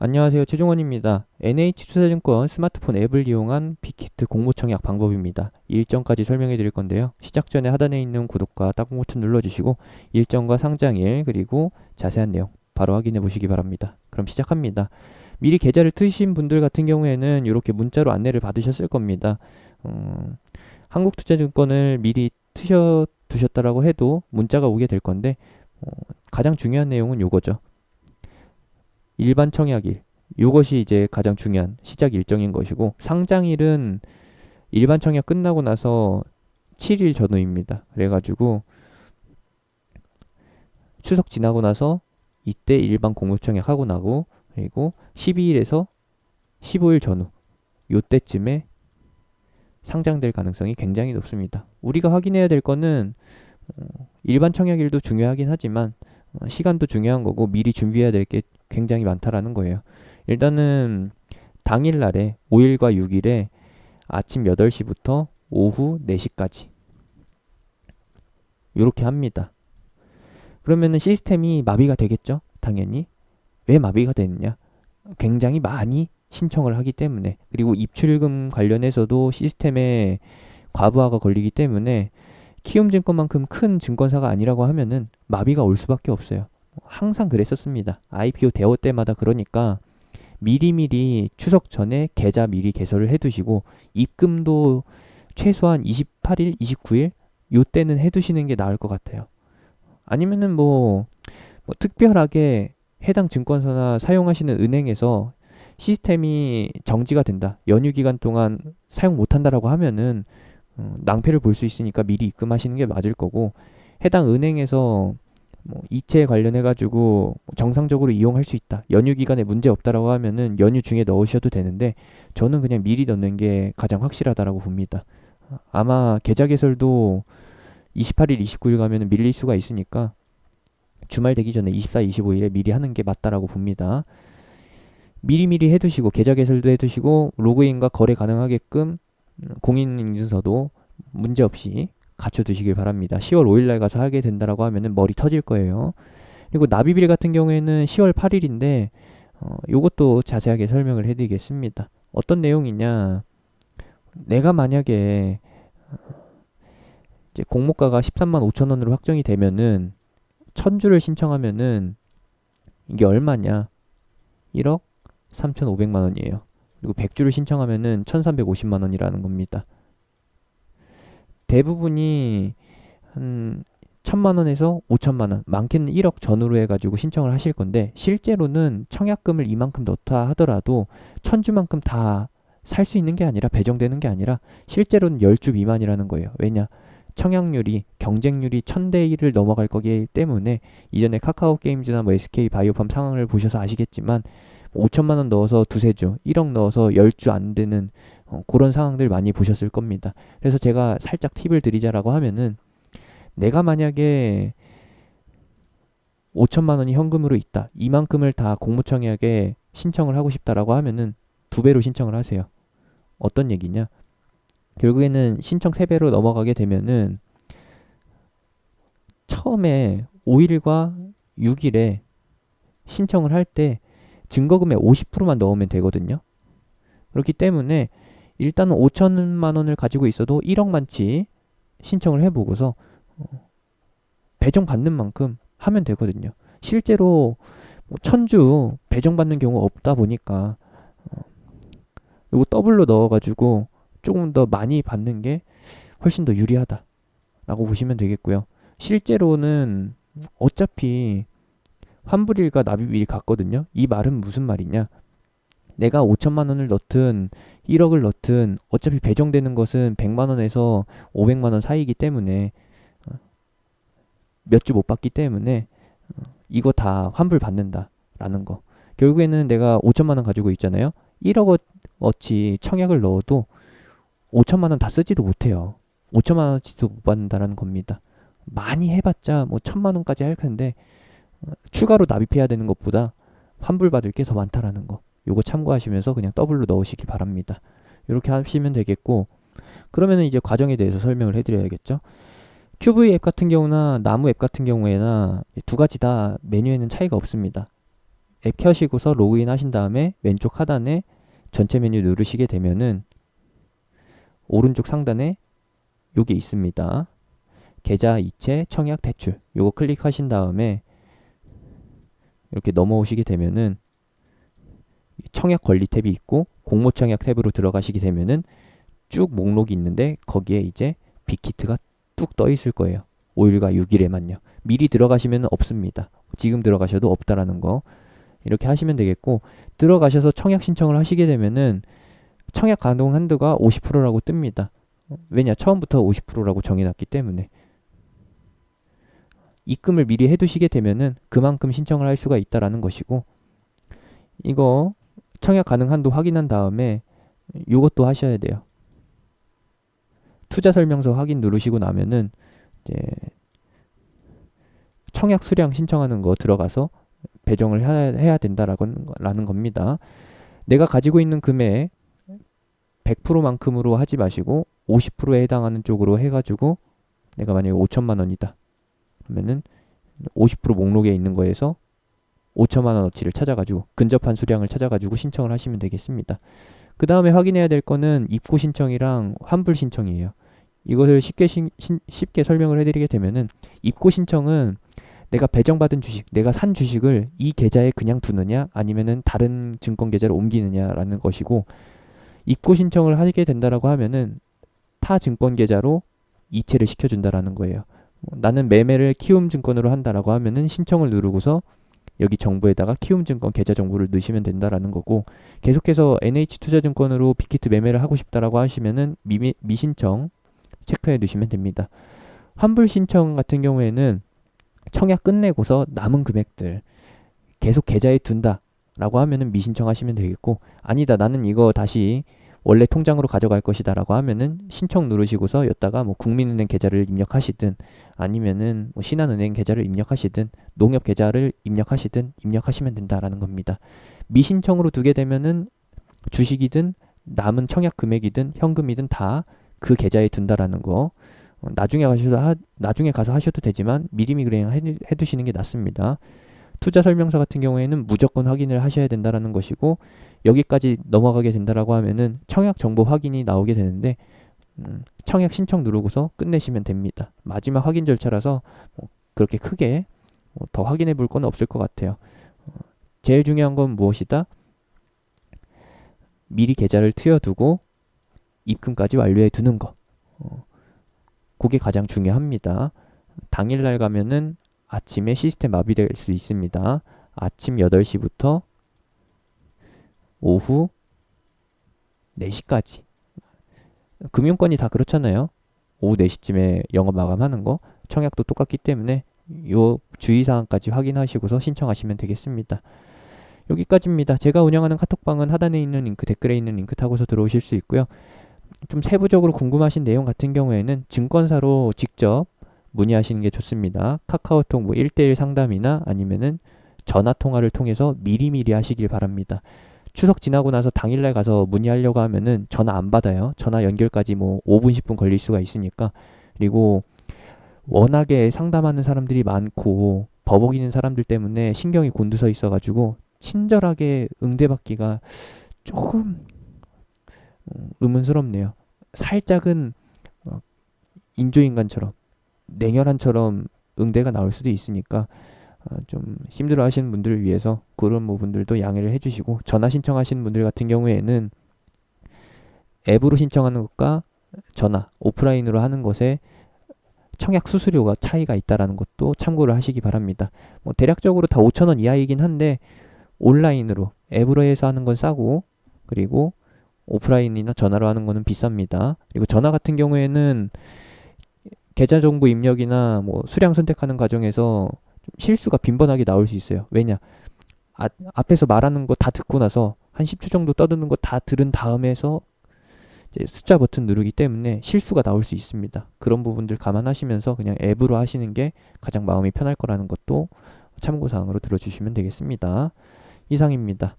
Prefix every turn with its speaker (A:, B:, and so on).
A: 안녕하세요. 최종원입니다. NH투자증권 스마트폰 앱을 이용한 빅히트 공모청약 방법입니다. 일정까지 설명해 드릴 건데요. 시작 전에 하단에 있는 구독과 따봉 버튼 눌러주시고 일정과 상장일 그리고 자세한 내용 바로 확인해 보시기 바랍니다. 그럼 시작합니다. 미리 계좌를 트신 분들 같은 경우에는 이렇게 문자로 안내를 받으셨을 겁니다. 한국투자증권을 미리 트셔 두셨다라고 해도 문자가 오게 될 건데 가장 중요한 내용은 요거죠. 일반 청약일 요것이 이제 가장 중요한 시작 일정인 것이고, 상장일은 일반 청약 끝나고 나서 7일 전후입니다. 그래가지고 추석 지나고 나서 이때 일반 공모청약 하고 나고, 그리고 12일에서 15일 전후 요때쯤에 상장될 가능성이 굉장히 높습니다. 우리가 확인해야 될 거는 일반 청약일도 중요하긴 하지만 시간도 중요한 거고 미리 준비해야 될 게 굉장히 많다라는 거예요. 일단은 당일날에 5일과 6일에 아침 8시부터 오후 4시까지 이렇게 합니다. 그러면은 시스템이 마비가 되겠죠? 당연히. 왜 마비가 되느냐? 굉장히 많이 신청을 하기 때문에, 그리고 입출금 관련해서도 시스템에 과부하가 걸리기 때문에 키움증권만큼 큰 증권사가 아니라고 하면은 마비가 올 수밖에 없어요. 항상 그랬었습니다. IPO 대호 때마다. 그러니까 미리미리 추석 전에 계좌 미리 개설을 해두시고 입금도 최소한 28일, 29일 요때는 해두시는 게 나을 것 같아요. 아니면은 뭐 특별하게 해당 증권사나 사용하시는 은행에서 시스템이 정지가 된다, 연휴 기간 동안 사용 못한다라고 하면은 낭패를 볼 수 있으니까 미리 입금하시는 게 맞을 거고, 해당 은행에서 이체 관련해 가지고 정상적으로 이용할 수 있다, 연휴 기간에 문제 없다라고 하면은 연휴 중에 넣으셔도 되는데, 저는 그냥 미리 넣는 게 가장 확실하다라고 봅니다. 아마 계좌 개설도 28일, 29일 가면은 밀릴 수가 있으니까 주말 되기 전에 24, 25일에 미리 하는 게 맞다라고 봅니다. 미리미리 해두시고 계좌 개설도 해두시고 로그인과 거래 가능하게끔 공인인증서도 문제없이 갖춰두시길 바랍니다. 10월 5일날 가서 하게 된다라고 하면은 머리 터질 거예요. 그리고 납입일 같은 경우에는 10월 8일인데 요것도 자세하게 설명을 해드리겠습니다. 어떤 내용이냐? 내가 만약에 이제 공모가가 13만 5천 원으로 확정이 되면은 1000주를 신청하면은 이게 얼마냐? 1억 3,500만 원이에요. 그리고 100주를 신청하면은 1,350만 원이라는 겁니다. 대부분이 한 1,000만 원에서 5천만 원, 많게는 1억 전후로 해가지고 신청을 하실 건데, 실제로는 청약금을 이만큼 넣다 하더라도 1000주만큼 다 살 수 있는 게 아니라, 배정되는 게 아니라 실제로는 10주 미만이라는 거예요. 왜냐? 청약률이, 경쟁률이 1000대 1을 넘어갈 거기 때문에, 이전에 카카오 게임즈나 SK 바이오팜 상황을 보셔서 아시겠지만 5천만 원 넣어서 두세 주, 1억 넣어서 10주 안 되는 그런 상황들 많이 보셨을 겁니다. 그래서 제가 살짝 팁을 드리자라고 하면은, 내가 만약에 5천만 원이 현금으로 있다, 이만큼을 다 공모청약에 신청을 하고 싶다라고 하면은 2배로 신청을 하세요. 어떤 얘기냐? 결국에는 신청 3배로 넘어가게 되면은 처음에 5일과 6일에 신청을 할 때 증거금의 50%만 넣으면 되거든요. 그렇기 때문에 일단은 5천만 원을 가지고 있어도 1억만치 신청을 해보고서 배정받는 만큼 하면 되거든요. 실제로 1000주 배정받는 경우 없다 보니까 이거 더블로 넣어가지고 조금 더 많이 받는 게 훨씬 더 유리하다라고 보시면 되겠고요. 실제로는 어차피 환불일과 납입일이 같거든요. 이 말은 무슨 말이냐? 내가 5천만 원을 넣든 1억을 넣든 어차피 배정되는 것은 100만 원에서 500만 원 사이이기 때문에, 몇 주 못 받기 때문에 이거 다 환불 받는다라는 거. 결국에는 내가 5천만 원 가지고 있잖아요. 1억 어치 청약을 넣어도 5천만 원 다 쓰지도 못해요. 5천만 원치도 못 받는다라는 겁니다. 많이 해봤자 1000만 원까지 할 텐데 추가로 납입해야 되는 것보다 환불 받을 게 더 많다라는 거. 요거 참고하시면서 그냥 더블로 넣으시기 바랍니다. 이렇게 하시면 되겠고, 그러면은 이제 과정에 대해서 설명을 해드려야겠죠. QV 앱 같은 경우나 나무 앱 같은 경우에나 두 가지 다 메뉴에는 차이가 없습니다. 앱 켜시고서 로그인 하신 다음에 왼쪽 하단에 전체 메뉴 누르시게 되면은 오른쪽 상단에 요게 있습니다. 계좌, 이체, 청약, 대출. 요거 클릭하신 다음에 이렇게 넘어오시게 되면은 청약 관리 탭이 있고 공모 청약 탭으로 들어가시게 되면은 쭉 목록이 있는데 거기에 이제 빅히트가 뚝 떠 있을 거예요. 5일과 6일에만요. 미리 들어가시면 없습니다. 지금 들어가셔도 없다라는 거. 이렇게 하시면 되겠고, 들어가셔서 청약 신청을 하시게 되면은 청약 가동 한도가 50%라고 뜹니다. 왜냐? 처음부터 50%라고 정해놨기 때문에. 입금을 미리 해두시게 되면은 그만큼 신청을 할 수가 있다라는 것이고, 이거 청약 가능 한도 확인한 다음에 이것도 하셔야 돼요. 투자 설명서 확인 누르시고 나면은 이제 청약 수량 신청하는 거 들어가서 배정을 해야 된다라는 겁니다. 내가 가지고 있는 금액 100%만큼으로 하지 마시고 50%에 해당하는 쪽으로 해가지고 내가 만약에 5천만 원이다. 그러면은 50% 목록에 있는 거에서 5천만 원어치를 찾아가지고 근접한 수량을 찾아가지고 신청을 하시면 되겠습니다. 그 다음에 확인해야 될 거는 입고 신청이랑 환불 신청이에요. 이것을 쉽게 설명을 해드리게 되면은 입고 신청은 내가 배정받은 주식, 내가 산 주식을 이 계좌에 그냥 두느냐 아니면은 다른 증권 계좌로 옮기느냐라는 것이고, 입고 신청을 하게 된다라고 하면은 타 증권 계좌로 이체를 시켜준다라는 거예요. 나는 매매를 키움증권으로 한다라고 하면은 신청을 누르고서 여기 정보에다가 키움증권 계좌 정보를 넣으시면 된다라는 거고, 계속해서 NH투자증권으로 빅히트 매매를 하고 싶다라고 하시면은 미신청 체크해 두시면 됩니다. 환불 신청 같은 경우에는 청약 끝내고서 남은 금액들 계속 계좌에 둔다 라고 하면은 미신청 하시면 되겠고, 아니다 나는 이거 다시 원래 통장으로 가져갈 것이다 라고 하면은 신청 누르시고서 여기다가 뭐 국민은행 계좌를 입력하시든 아니면은 뭐 신한은행 계좌를 입력하시든 농협 계좌를 입력하시든 입력하시면 된다라는 겁니다. 미신청으로 두게 되면은 주식이든 남은 청약 금액이든 현금이든 다 그 계좌에 둔다라는 거. 나중에 가서 하셔도 되지만 미리미리 그냥 해두시는 게 낫습니다. 투자 설명서 같은 경우에는 무조건 확인을 하셔야 된다라는 것이고, 여기까지 넘어가게 된다라고 하면은 청약 정보 확인이 나오게 되는데 청약 신청 누르고서 끝내시면 됩니다. 마지막 확인 절차라서 그렇게 크게 더 확인해 볼 건 없을 것 같아요. 제일 중요한 건 무엇이다? 미리 계좌를 트여두고 입금까지 완료해 두는 거. 그게 가장 중요합니다. 당일날 가면은 아침에 시스템 마비될 수 있습니다. 아침 8시부터 오후 4시까지. 금융권이 다 그렇잖아요. 오후 4시쯤에 영업 마감하는 거. 청약도 똑같기 때문에 요 주의사항까지 확인하시고서 신청하시면 되겠습니다. 여기까지입니다. 제가 운영하는 카톡방은 하단에 있는 링크, 댓글에 있는 링크 타고서 들어오실 수 있고요. 좀 세부적으로 궁금하신 내용 같은 경우에는 증권사로 직접 문의하시는 게 좋습니다. 카카오톡 뭐 1대1 상담이나 아니면은 전화 통화를 통해서 미리미리 하시길 바랍니다. 추석 지나고 나서 당일날 가서 문의하려고 하면은 전화 안 받아요. 전화 연결까지 뭐 5분, 10분 걸릴 수가 있으니까. 그리고 워낙에 상담하는 사람들이 많고 버벅이는 사람들 때문에 신경이 곤두서 있어가지고 친절하게 응대받기가 조금 의문스럽네요. 살짝은 인조인간처럼 냉혈한처럼 응대가 나올 수도 있으니까 좀 힘들어 하시는 분들을 위해서 그런 부분들도 양해를 해주시고, 전화 신청하시는 분들 같은 경우에는 앱으로 신청하는 것과 전화, 오프라인으로 하는 것에 청약 수수료가 차이가 있다라는 것도 참고를 하시기 바랍니다. 뭐 대략적으로 다 5,000원 이하이긴 한데 온라인으로 앱으로 해서 하는 건 싸고, 그리고 오프라인이나 전화로 하는 거는 비쌉니다. 그리고 전화 같은 경우에는 계좌 정보 입력이나 뭐 수량 선택하는 과정에서 실수가 빈번하게 나올 수 있어요. 왜냐? 앞에서 말하는 거 다 듣고 나서 한 10초 정도 떠드는 거 다 들은 다음에서 이제 숫자 버튼 누르기 때문에 실수가 나올 수 있습니다. 그런 부분들 감안하시면서 그냥 앱으로 하시는 게 가장 마음이 편할 거라는 것도 참고사항으로 들어주시면 되겠습니다. 이상입니다.